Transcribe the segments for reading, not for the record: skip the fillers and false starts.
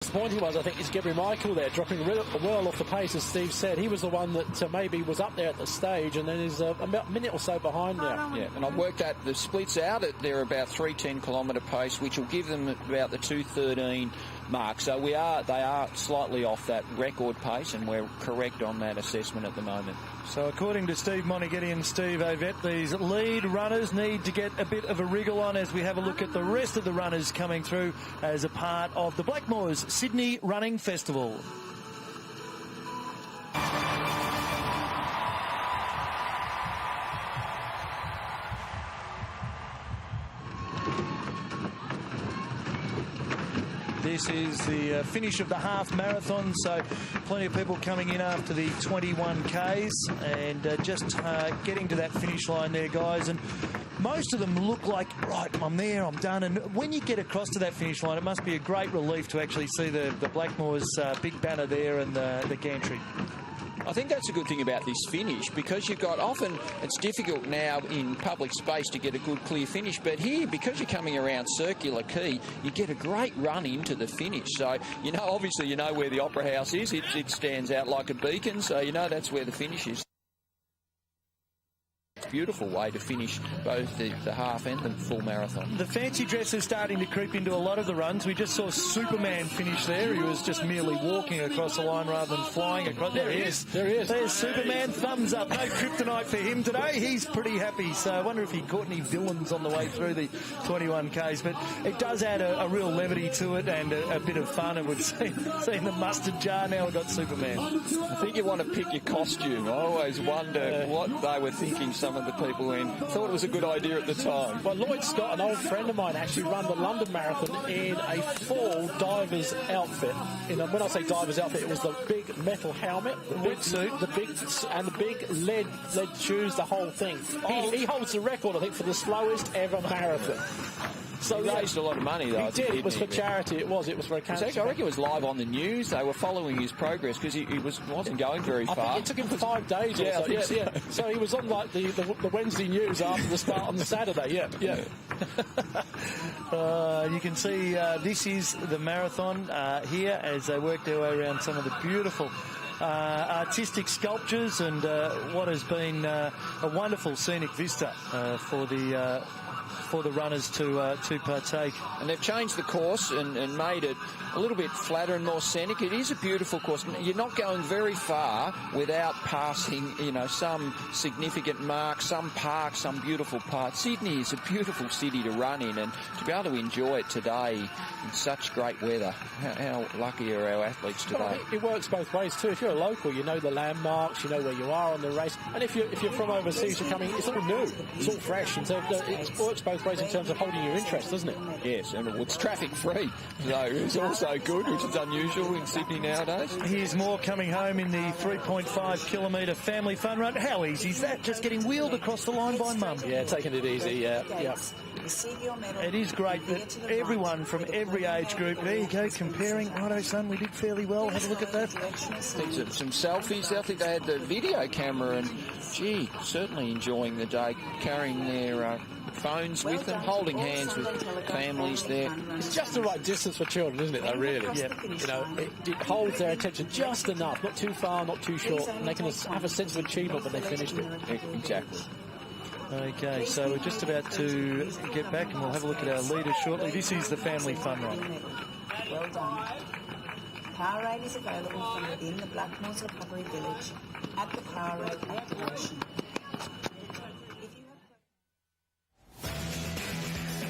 Disappointing was, I think, is Gabriel Michael there, dropping well off the pace, as Steve said. He was the one that maybe was up there at the stage, and then is about a minute or so behind now. Yeah, and I've worked out the splits out at they're about 3:10 pace, which will give them about the 2:13 mark. So they are slightly off that record pace, and we're correct on that assessment at the moment. So according to Steve Moneghetti and Steve Ovett, these lead runners need to get a bit of a wriggle on as we have a look at the rest of the runners coming through as a part of the Blackmores Sydney Running Festival. This is the finish of the half marathon, so plenty of people coming in after the 21Ks and just getting to that finish line there, guys. And most of them look like, right, I'm there, I'm done. And when you get across to that finish line, it must be a great relief to actually see the Blackmores big banner there and the gantry. I think that's a good thing about this finish, because you've got often it's difficult now in public space to get a good clear finish, but here, because you're coming around Circular Quay, you get a great run into the finish. So, you know, obviously you know where the Opera House is. It stands out like a beacon, so you know that's where the finish is. Beautiful way to finish both the half and the full marathon. The fancy dress is starting to creep into a lot of the runs. We just saw Superman finish there. He was just merely walking across the line rather than flying across. There he is. There he is. There's Superman. Thumbs up. No kryptonite for him today. He's pretty happy. So I wonder if he caught any villains on the way through the 21Ks. But it does add a real levity to it and a bit of fun. It would seem the mustard jar. Now we've got Superman. I think you want to pick your costume. I always wonder what they were thinking, some of the people in. Thought it was a good idea at the time. Well, Lloyd Scott, an old friend of mine, actually ran the London Marathon in a full diver's outfit. When I say diver's outfit, it was the big metal helmet, the big suit, the big lead shoes, the whole thing. He holds the record, I think, for the slowest ever marathon. So he raised a lot of money, though. He did. It was for charity. It was for a cancer. I reckon it was live on the news. They were following his progress because he wasn't going very far. I think it took him 5 days. Yeah. So he was on like the Wednesday news after the start on the Saturday. Yeah. You can see this is the marathon here as they work their way around some of the beautiful artistic sculptures and what has been a wonderful scenic vista for the runners to partake. And they've changed the course and made it a little bit flatter and more scenic. It is a beautiful course. You're not going very far without passing, some significant marks, some parks, some beautiful parts. Sydney is a beautiful city to run in, and to be able to enjoy it today in such great weather. How lucky are our athletes today? It works both ways too. If you're a local, you know the landmarks, you know where you are on the race. And if you're from overseas, you're coming, it's all new, it's all fresh. And so it works both ways in terms of holding your interest, doesn't it? Yes, and it's traffic free, so it's also good, which is unusual in Sydney nowadays. Here's more coming home in the 3.5 kilometre family fun run. How easy is that? Just getting wheeled across the line by mum. Yeah, taking it easy. Yeah. It is great that everyone from every age group, there you go, comparing. Righto, son, we did fairly well. Have a look at that. Some selfies. I think they had the video camera, and gee, certainly enjoying the day, carrying their phones with them, holding hands with families there. It's just the right distance for children, isn't it, though, really? Yeah. It holds their attention just enough, not too far, not too short, and they can have a sense of achievement when they finished it. Exactly. Okay, so we're just about to get back and we'll have a look at our leaders shortly. This is the family fun run. Well done. Powerade is available from within the Blackmores Recovery Village at the Powerade location.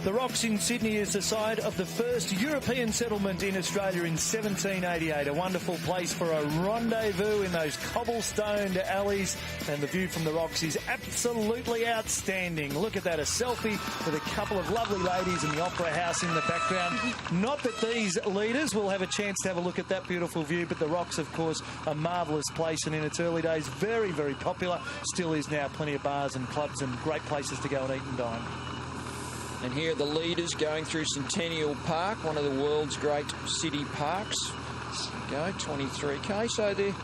The Rocks in Sydney is the site of the first European settlement in Australia in 1788. A wonderful place for a rendezvous in those cobblestoned alleys, and the view from the Rocks is absolutely outstanding. Look at that, a selfie with a couple of lovely ladies in the Opera House in the background. Not that these leaders will have a chance to have a look at that beautiful view, but the Rocks, of course, a marvellous place, and in its early days, very, very popular. Still is now. Plenty of bars and clubs and great places to go and eat and dine. And here are the leaders going through Centennial Park, one of the world's great city parks. Go, 23K, so they're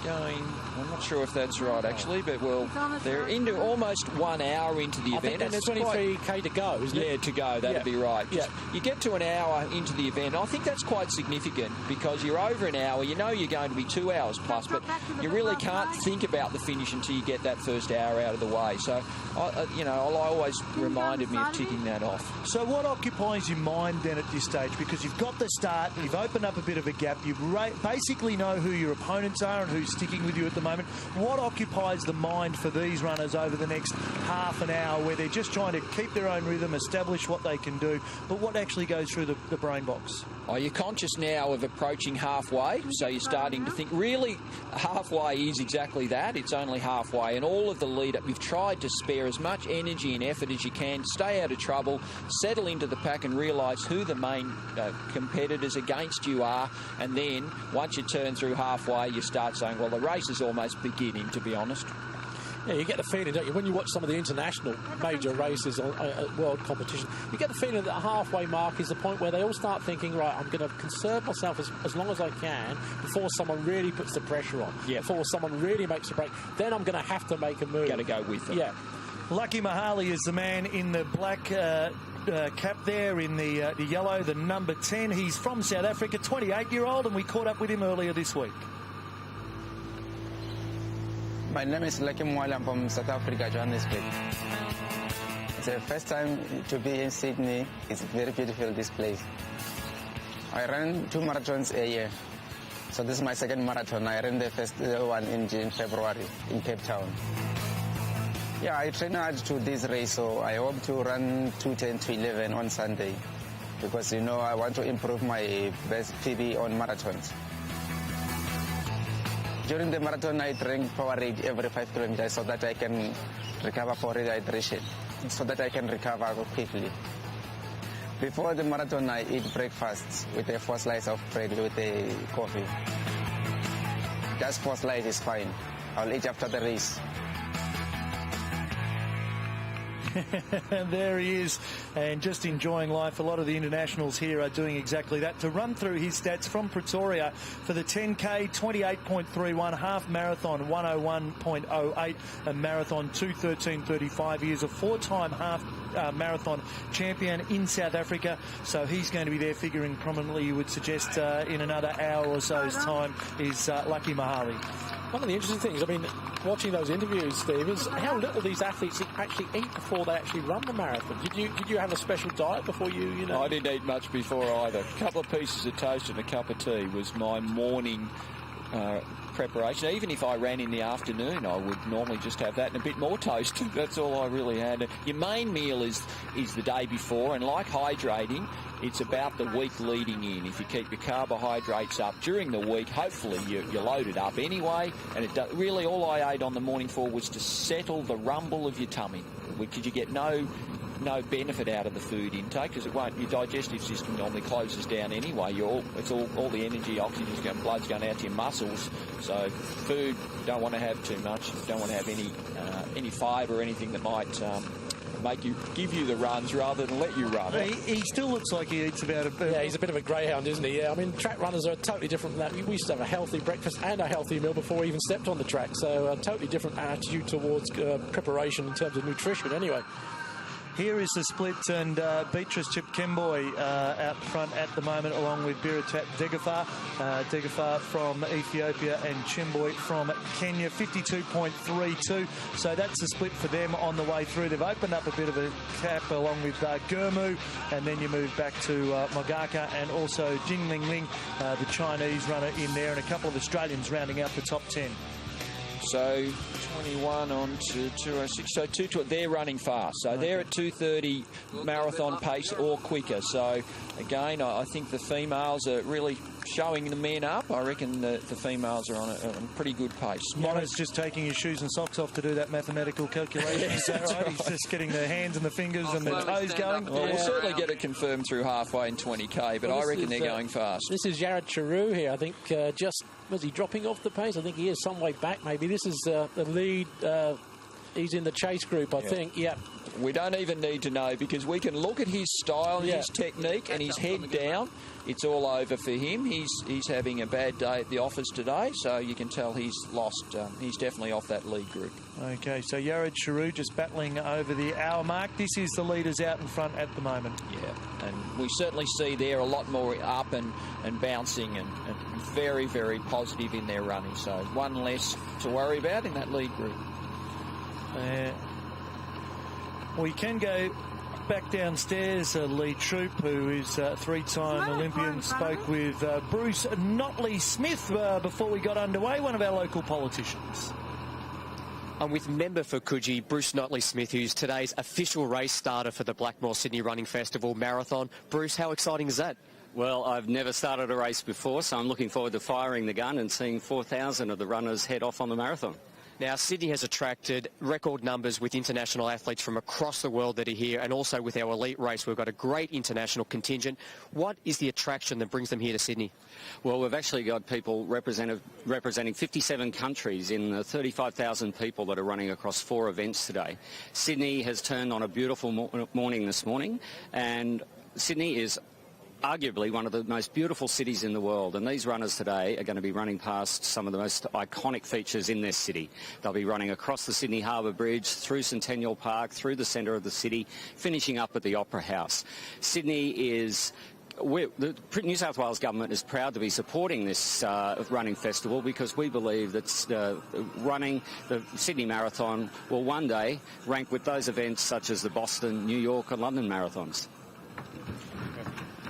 going I'm not sure if that's right, actually, but, well, they're into almost 1 hour into the I event. think there's 23k to go, isn't it? Yeah, to go. That'd be right. You get to an hour into the event. I think that's quite significant because you're over an hour. You know you're going to be 2 hours plus, but you really can't think about the finish until you get that first hour out of the way. So, I always reminded me of ticking that off. So what occupies your mind then at this stage? Because you've got the start, you've opened up a bit of a gap, you basically know who your opponents are and who's sticking with you at the moment. What occupies the mind for these runners over the next half an hour where they're just trying to keep their own rhythm, establish what they can do, but what actually goes through the brain box? Oh, you're conscious now of approaching halfway, so you're starting to think, really, halfway is exactly that. It's only halfway, and all of the lead-up, you've tried to spare as much energy and effort as you can, stay out of trouble, settle into the pack and realise who the main competitors against you are, and then, once you turn through halfway, you start saying, well, the race is almost beginning, to be honest. Yeah, you get the feeling, don't you, when you watch some of the international major races or world competition, you get the feeling that the halfway mark is the point where they all start thinking, right, I'm going to conserve myself as long as I can before someone really puts the pressure on, before someone really makes a break. Then I'm going to have to make a move. Got to go with it. Yeah. Lucky Mahali is the man in the black cap there, in the yellow, the number 10. He's from South Africa, 28-year-old, and we caught up with him earlier this week. My name is Lucky Mahali. I'm from South Africa, Johannesburg. It's the first time to be in Sydney. It's very beautiful, this place. I ran 2 marathons a year. So this is my second marathon. I ran the first one in February in Cape Town. Yeah, I train hard to this race, so I hope to run 2:10 to 11 on Sunday because, I want to improve my best PB on marathons. During the marathon, I drink Powerade every 5 kilometers so that I can recover for rehydration, so that I can recover quickly. Before the marathon, I eat breakfast with a 4 slices of bread with a coffee. Just 4 slices is fine. I'll eat after the race. There he is, and just enjoying life. A lot of the internationals here are doing exactly that. To run through his stats from Pretoria for the 10K, 28.31, half marathon 101.08, a marathon 2:13.35. He is a 4-time half marathon champion in South Africa, so he's going to be there figuring prominently, you would suggest, in another hour or so's time, is Lucky Mahali. One of the interesting things, I mean, watching those interviews, Steve, is how little these athletes actually eat before they actually run the marathon. Did you have a special diet before you know? I didn't eat much before either. A couple of pieces of toast and a cup of tea was my morning preparation. Even if I ran in the afternoon, I would normally just have that and a bit more toast. That's all I really had. Your main meal is the day before, and like hydrating, it's about the week leading in. If you keep your carbohydrates up during the week, hopefully you're loaded up anyway. And really all I ate on the morning for was to settle the rumble of your tummy, because you get no benefit out of the food intake because your digestive system normally closes down anyway. All the energy, oxygen's going, blood's going out to your muscles. So food, don't want to have too much. Don't want to have any fibre or anything that might give you the runs rather than let you run. He still looks like he eats about Yeah, he's a bit of a greyhound, isn't he? Yeah, I mean, track runners are totally different from that. We used to have a healthy breakfast and a healthy meal before we even stepped on the track, so a totally different attitude towards preparation in terms of nutrition anyway. Here is the split, and Beatrice Chepkemboy out front at the moment, along with Biratat Degafar. Degafar from Ethiopia and Chemboy from Kenya, 52.32. So that's the split for them on the way through. They've opened up a bit of a cap along with Gurmu, and then you move back to Mogaka and also Jing Ling Ling, the Chinese runner in there, and a couple of Australians rounding out the top 10. So 21 on to 206. So they're running fast. So they're at 2:30 marathon pace or quicker. So again, I think the females are really showing the men up. I reckon the females are on a pretty good pace. Mona's just taking his shoes and socks off to do that mathematical calculation. Is that right? He's just getting the hands and the fingers and the toes going. Well, we'll certainly get it confirmed through halfway in 20K, but I reckon they're going fast. This is Jared Charu here. I think was he dropping off the pace? I think he is some way back maybe. This is the lead He's in the chase group, I think. Yeah. We don't even need to know because we can look at his style and his technique and his head down. It's all over for him. He's having a bad day at the office today, so you can tell he's lost. He's definitely off that lead group. Okay, so Yared Sharu just battling over the hour mark. This is the leaders out in front at the moment. Yeah, and we certainly see there a lot more up and bouncing and very, very positive in their running. So one less to worry about in that lead group. We can go back downstairs. Lee Troop, who is a three-time Olympian, spoke with Bruce Notley-Smith before we got underway, one of our local politicians. I'm with member for Coogee, Bruce Notley-Smith, who's today's official race starter for the Blackmores Sydney Running Festival Marathon. Bruce, how exciting is that? Well, I've never started a race before, so I'm looking forward to firing the gun and seeing 4,000 of the runners head off on the marathon. Now, Sydney has attracted record numbers with international athletes from across the world that are here, and also with our elite race, we've got a great international contingent. What is the attraction that brings them here to Sydney? Well, we've actually got people representing 57 countries in the 35,000 people that are running across 4 events today. Sydney has turned on a beautiful morning this morning, and Sydney is arguably one of the most beautiful cities in the world, and these runners today are going to be running past some of the most iconic features in this city. They'll be running across the Sydney Harbour Bridge, through Centennial Park, through the centre of the city, finishing up at the Opera House. Sydney is... the New South Wales government is proud to be supporting this running festival because we believe that running the Sydney Marathon will one day rank with those events such as the Boston, New York and London marathons.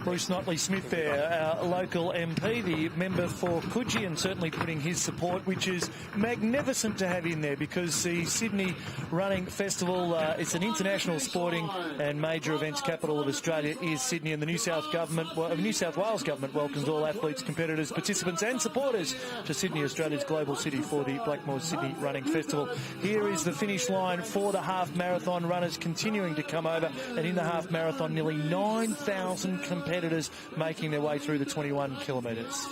Bruce Notley-Smith there, our local MP, the member for Coogee, and certainly putting his support, which is magnificent to have in there because the Sydney Running Festival, it's an international sporting and major events capital of Australia is Sydney, and the New South Wales government welcomes all athletes, competitors, participants and supporters to Sydney, Australia's global city, for the Blackmores Sydney Running Festival. Here is the finish line for the half marathon runners continuing to come over, and in the half marathon nearly 9,000 competitors making their way through the 21 kilometres.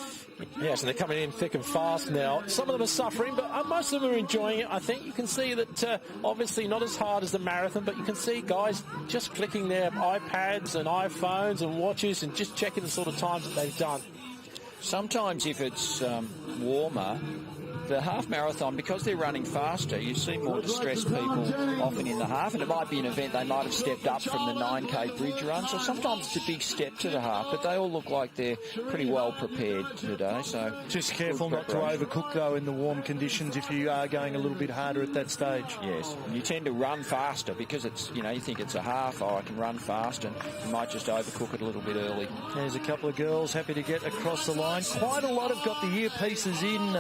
Yeah, so they're coming in thick and fast now. Some of them are suffering, but most of them are enjoying it. I think you can see that obviously not as hard as the marathon, but you can see guys just clicking their iPads and iPhones and watches and just checking the sort of times that they've done. Sometimes if it's warmer, the half marathon, because they're running faster, you see more distressed people often in the half, and it might be an event they might have stepped up from the 9K bridge run, so sometimes it's a big step to the half, but they all look like they're pretty well prepared today. So just careful not to overcook though in the warm conditions if you are going a little bit harder at that stage. Yes, you tend to run faster because it's, you think it's a half, I can run fast, and you might just overcook it a little bit early. There's a couple of girls happy to get across the line. Quite a lot have got the earpieces in,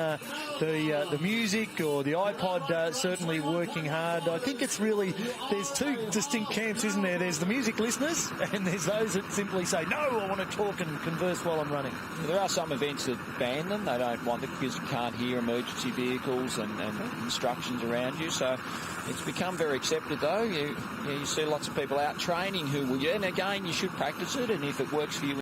the music or the iPod certainly working hard. I think it's really, there's 2 distinct camps, isn't there? There's the music listeners and there's those that simply say, no, I want to talk and converse while I'm running. There are some events that ban them. They don't want it because you can't hear emergency vehicles and instructions around you. So it's become very accepted though. You see lots of people out training who will, and again, you should practice it, and if it works for you